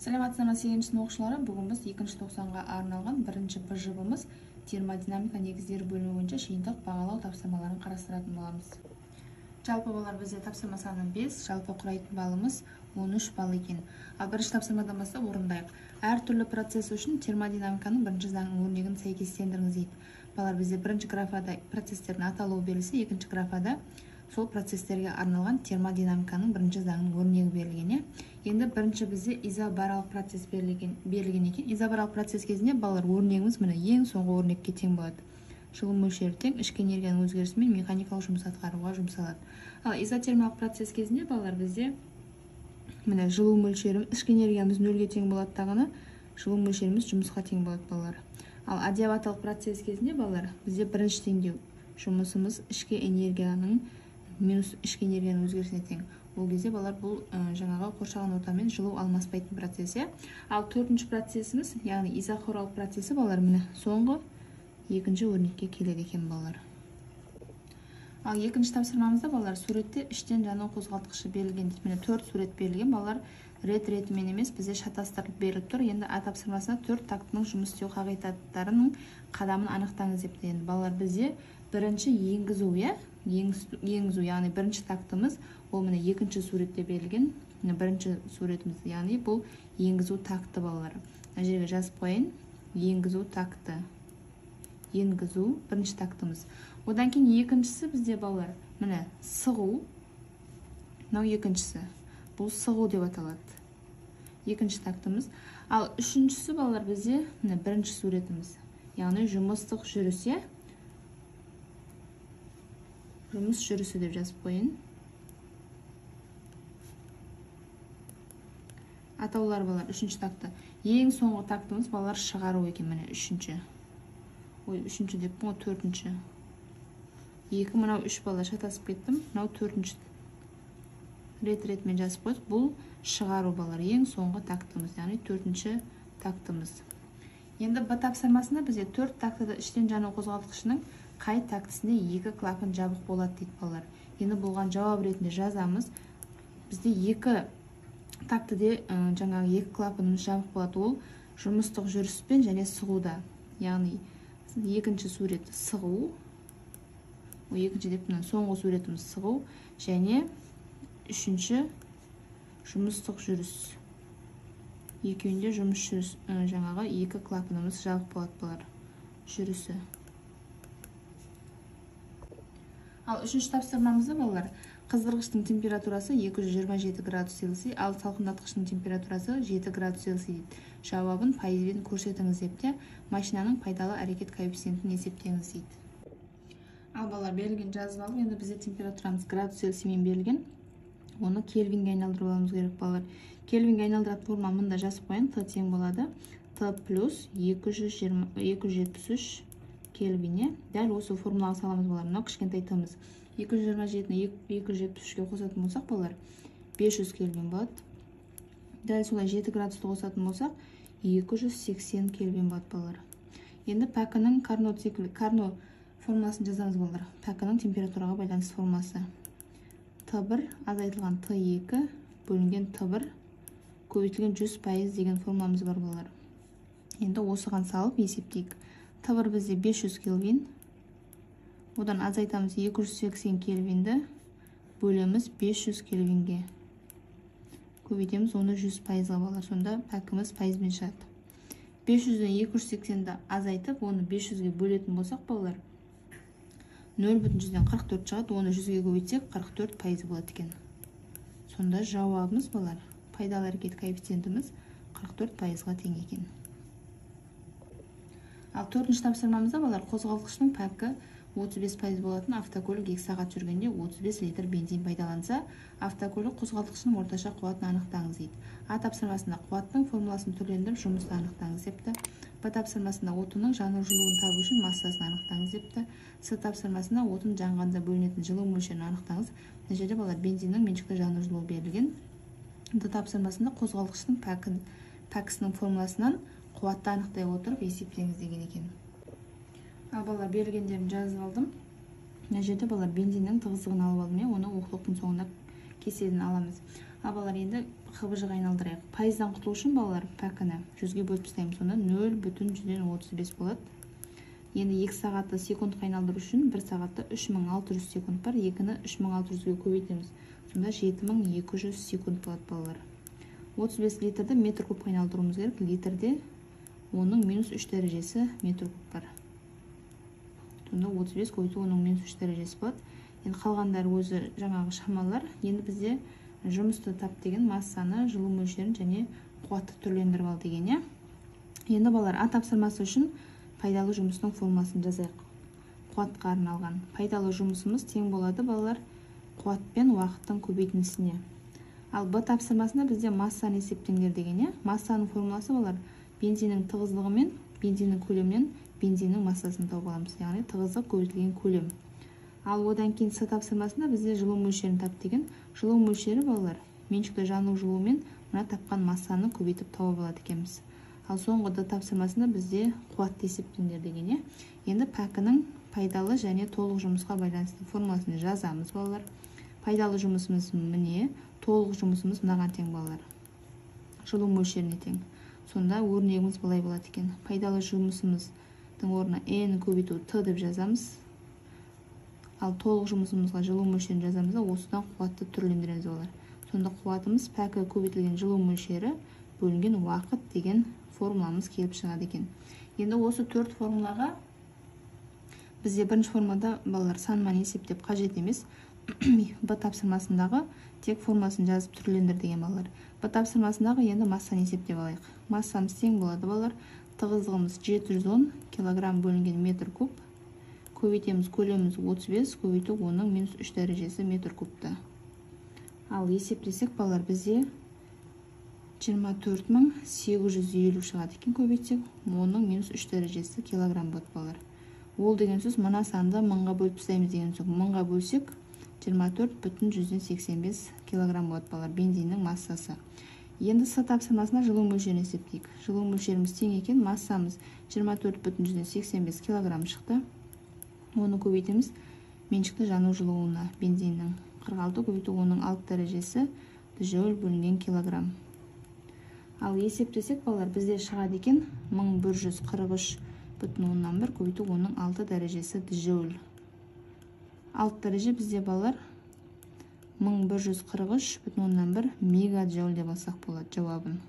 Саламатсыздар ма 8-ші сынып оқушылары? Бүгін біз 2-ші тоқсанға арналған бірінші бір жұбымыз термодинамика негіздері бөлімі бойынша жиынтық бағалау тапсырмаларын қарастыратын боламыз. Жалпы балалар бізде тапсырма саны 5, жалпы құрайтын балымыз 13 бал екен. Ал бірінші тапсырмадан бастап орындайық. Әртүрлі процесс үшін термодинамиканың бірінші заңының өрнегін сәйкестендіріңіз дейді. Балалар бізде бірінші графада процестердің аталуы берілсе, екінші графада сол процестерге арналған термодинамиканың бірінші заңының өрнегі берілген. Енді бірінші бізде изобаралық процесс берілген екен. Изобаралық процесс кезінде балалар өрнегіміз міне ең соңғы өрнекке тең болады. Жылу мөлшері тең ішкі энергияның өзгерісімен механикалық жұмыс атқаруға жұмсалады. Ал изотермиялық процесс кезінде балалар бізде міне жылу мөлшері ішкі энергиямыз нөлге тең болады дағыны, жылу мөлшеріміз жұмысқа тең болады балалар. Ал адиабаталық процесс кезінде балалар бізде бірінші теңдеу жұмысымыз ішкі энергияның минус ішкі энергияның өзгерісіне тең. Ол кезде балалар бұл жаңағы қоршаған ортамен жылу алмаспайтын процесс. Ал төртінші процесіміз, яғни изохорлық процесі балалар міне соңғы екінші өрнекке келеді екен балалар. Ал екінші тапсырмамызда балалар суретте іштен жану қозғалтқышы берілген. Міне 4 сурет берілген балалар рет-ретімен емес бізде шатастырылып беріліп тұр. Енді А тапсырмасына 4 тактының жұмыс істеу қағидаттарының қадамын анықтаңыз депті. Енді балалар бізде бірінші енгізу, яғни бірінші тактымыз ол міне екінші суретте берілген. Бірінші суретіміз, яғни бұл енгізу такты балалар. Мына жерге жазып қойын. Енгізу такты. Енгізу бірінші тактымыз. Одан кейін екіншісі бізде балалар міне сығу. Мынау екіншісі. Бұл сығу деп аталады. Екінші тактымыз. Ал үшіншісі балалар бізде міне бірінші суретіміз. Яғни жұмыстық жүріс. Жұмыс жүрісі деп жазып қойын. Атаулар балалар үшінші такты. Ең соңғы тактымыз балалар шығару екен міне үшінші. Үшінші деп бұл төртінші. Екі мынау үш балалар шатасып кеттім. Мынау төртінші. Рет-ретмен жазып қойдық. Бұл шығару балалар ең соңғы тактымыз, яғни төртінші тактымыз. Енді Б тапсырмасында бізде 4 тактыда іштен жану қозғалтқышының қай тактісінде 2 клапан жабық болады дейді балалар. Енді болған жауап ретінде жазамыз. Бізде 2 тактіде жаңағы 2 клапанымыз жабық болады. Ол жұмыстық жүріспен және сығуда. Яғни екінші сурет сығу. Екінші деп соңғы суретіміз сығу және үшінші жұмыстық жүріс. Екеуінде жұмыс жүріс, жаңағы 2 клапанымыз жабық болады балалар. Жүрісі. Ал үшінші тапсырмамызда балалар қыздырғыштың температурасы 227 градус Цельсий, ал салқындатқыштың температурасы 7 градус Цельсий дейді. Жауабын пайызбен көрсетіңіз депте, машинаның пайдалы әрекет коэффициентін есептеңіз дейді. Ал балалар берілген жазып алып, енді бізде температурамыз градус Цельсиймен берілген. Оны кельвинге айналдырып алуымыз керек балалар. Кельвинге айналдыратын форма мында жазып қойын. Т тең болады. Т плюс 273 кельвине. Дәл осы формулаға саламыз балалар. Мынау кішкентай тымыз. 227-ні 273-ге қосатын болсақ балалар 500 кельвин болады. Дәл солай 7 градусты қосатын болсақ 280 кельвин болады балалар. Енді пәкінің Карно формуласын жазамыз балалар. Пәкінің температураға байланысты формуласы. Т1 азайтылған Т2 бөлінген Т1 көбейтілген 100% деген формуламыз бар балалар. Енді осыған салып есептейік. Т1 бізде 500 кельвин. Одан азайтамыз 280 кельвинді бөлеміз 500 кельвинге. Көбейтеміз оны 100%-ға балалар. Сонда пәкіміз пайызбен шығады. 500-ден 280-ді азайтып, оны 500-ге бөлетін болсақ балалар 0,44 шығады. Оны 100-ге көбейтсек 44% болады екен. Сонда жауабымыз балалар пайдалы әрекет коэффициентіміз 44%-ға тең екен. Ал төртінші тапсырмамызда балалар қозғалтқыштың пәкі 35% болатын автокөлік 2 сағат жүргенде 35 литр бензин пайдаланса, автокөлік қозғалтқышының орташа қуатын анықтаңыз дейді. А тапсырмасында қуаттың формуласын түрлендіріп жұмысты анықтаңыз депті. Б тапсырмасында отынның жану жылуын табу үшін массасын анықтаңыз депті. С тапсырмасында отын жанғанда бөлінетін жылу мөлшерін анықтаңыз. Мына жерде балалар бензиннің меншікті жану жылуы берілген. Д тапсырмасында қозғалтқыштың пәкісінің формуласынан қуатты анықтай отырып есептеңіз деген екен. Ал балалар берілгендерін жазып алдым. Мына жерде балалар бензиннің тығыздығын алып алдым. Оны оқулықтың соңында кестеден аламыз. Ал балалар, енді қыбыжық айналдырайық. Пайыздан құтылу үшін балалар пәкіні 100-ге бөліп тастаймыз. Сонда 0,35 болады. Енді 2 сағатты секундқа айналдыру үшін 1 сағатта 3600 секунд бар. 2-ні 3600-ге көбейтеміз. Сонда 7200 секунд болады балалар. 35 литрді метр кубқа айналдыруымыз керек. Литрде оның -3 дәрежесі метр куб бар. Сонда 35 көбейту оның -3 дәрежесі болады. Енді қалғандары өзі жаңағы шамалар. Енді бізде жұмысты тап деген массаны, жылу мөлшерін және қуатты түрлендіріп ал деген. Енді балалар, А тапсырмасы үшін пайдалы жұмысының формуласын жазайық. Қуатқа арналған пайдалы жұмысымыз тең болады балалар қуат пен уақыттың көбейтіндісіне. Ал Б тапсырмасында бізде массаны есептеңдер деген. Массаның формуласы балалар бензиннің тығыздығы мен бензиннің көлемінен бензиннің массасын тауып аламыз. Яғни тығыздық көбейтілген көлем. Ал одан кейін С тапсырмасында бізде жылу мөлшерін тап деген. Жылу мөлшері балалар меншікті жану жылуымен мына тапқан массаны көбейтіп тауып алады екенбіз. Ал соңғы Д тапсырмасында бізде қуатты есептеңдер деген. Енді пәкінің пайдалы және толық жұмысқа байланысты формуласын жазамыз балалар. Пайдалы жұмысымыз міне, толық жұмысымыз мынаған тең балалар. Жылу мөлшеріне тең. Сонда өрнегіміз былай болады екен. Пайдалы жұмысымыздың орнына N көбейту Т деп жазамыз. Ал толық жұмысымызға жылу мөлшерін жазамыз да осыдан қуатты түрлендіреміз балалар. Сонда қуатымыз пәкі көбейтілген жылу мөлшері бөлінген уақыт деген формуламыз келіп шығады екен. Енді осы 4 формулаға бізде бірінші формулада балалар санманы есептеп қажет емес. Б тапсырмасындағы тек формуласын жазып түрлендір деген балалар. Б тапсырмасындағы енді массаны есептеп алайық. Массамыз тең болады балалар. Тығыздығымыз 710 кг бөлінген метр куб. Көбейтеміз көлеміміз 35, көбейту оның -3 дәрежесі метр кубты. Ал есептесек балалар бізде 24850 шығады екен көбейтсек, оның -3 дәрежесі килограмм болады балалар. Ол деген сөз мына санды 1000-ға бөліп тастаймыз деген сөз. 1000-ға бөлсек 24,185 килограмм болады балалар бензиннің массасы. Енді С тапсырмасына жылу мөлшерін есептейік. Жылу мөлшеріміз тең екен, массамыз 24,185 килограмм шықты. Оны көбейтеміз меншікті жану жылуына бензиннің 46 көбейту оның 6 дәрежесі джоуль бөлінген килограмм. Ал есептесек балалар бізде шығады екен 1143,1 көбейту оның 6 дәрежесі джоуль. 6 дәреже бізде балалар 1143,1 мегаджоуль деп алсақ болады жауабын.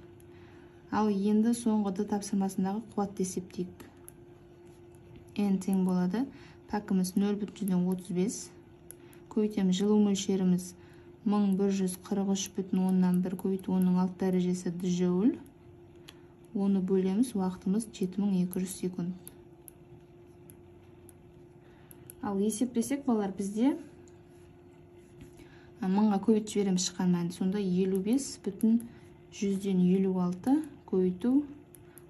Ал енді соңғы Д тапсырмасындағы қуатты есептейік. N тең болады. Пәкіміз 0,35. Көбейтеміз жылу мөлшеріміз 1143,1 көбейту оның 6 дәрежесі джоуль. Оны бөлеміз, уақытымыз 7200 секунд. Ал есептесек балалар бізде 1000-ға көбейтіп жібереміз шыққан мәнді. Сонда 55,156 көбейту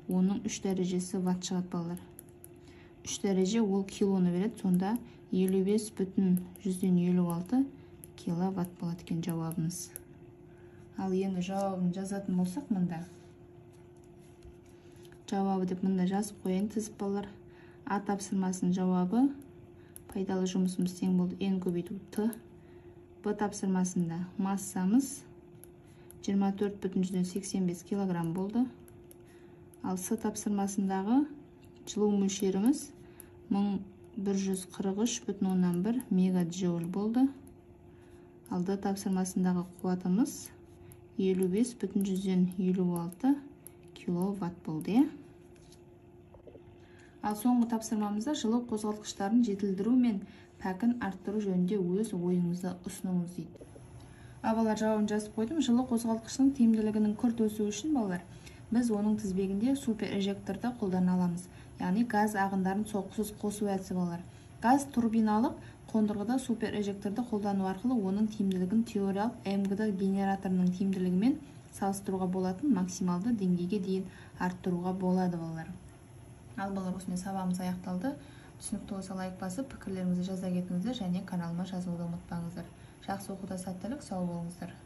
оның 3 дәрежесі ватт шығады балалар. 3 дәреже ол килоны береді. Сонда 55,156 киловатт болады екен жауабымыз. Ал енді жауабын жазатын болсақ мында. Жауабы деп мында жазып қояйын тізіп балалар. А тапсырмасының жауабы пайдалы жұмысымыз тең болды N көбейту Т. Б тапсырмасында массамыз 24,185 килограмм болды. Ал С тапсырмасындағы жылу мөлшеріміз 1143,1 мегаджоуль болды. Ал Д тапсырмасындағы қуатымыз 55,156 киловатт болды. Ал соңғы тапсырмамызда жылу қозғалтқыштарын жетілдіру мен пәкін арттыру жөнінде өз ойыңызды ұсыныңыз дейді. Балалар, жауабын жазып қойдым. Жылу қозғалтқышының тиімділігінің күрт өсуі үшін балалар, біз оның тізбегінде супер эжекторды қолдана аламыз. Яғни газ ағындарын соққысыз қосу әдісі балалар. Газ турбиналық қондырғыда супер эжекторды қолдану арқылы оның тиімділігін теориялық МГД генераторының тиімділігімен салыстыруға болатын максималды деңгейге дейін арттыруға болады балалар. Ал балалар, осымен сабағымыз аяқталды. Түсінікті болса лайк басып, пікірлеріңізді жаза кетіңіздер және каналыма жазылуды ұмытпаңыздар. Жақсы оқуда сәттілік, сау болыңыздар.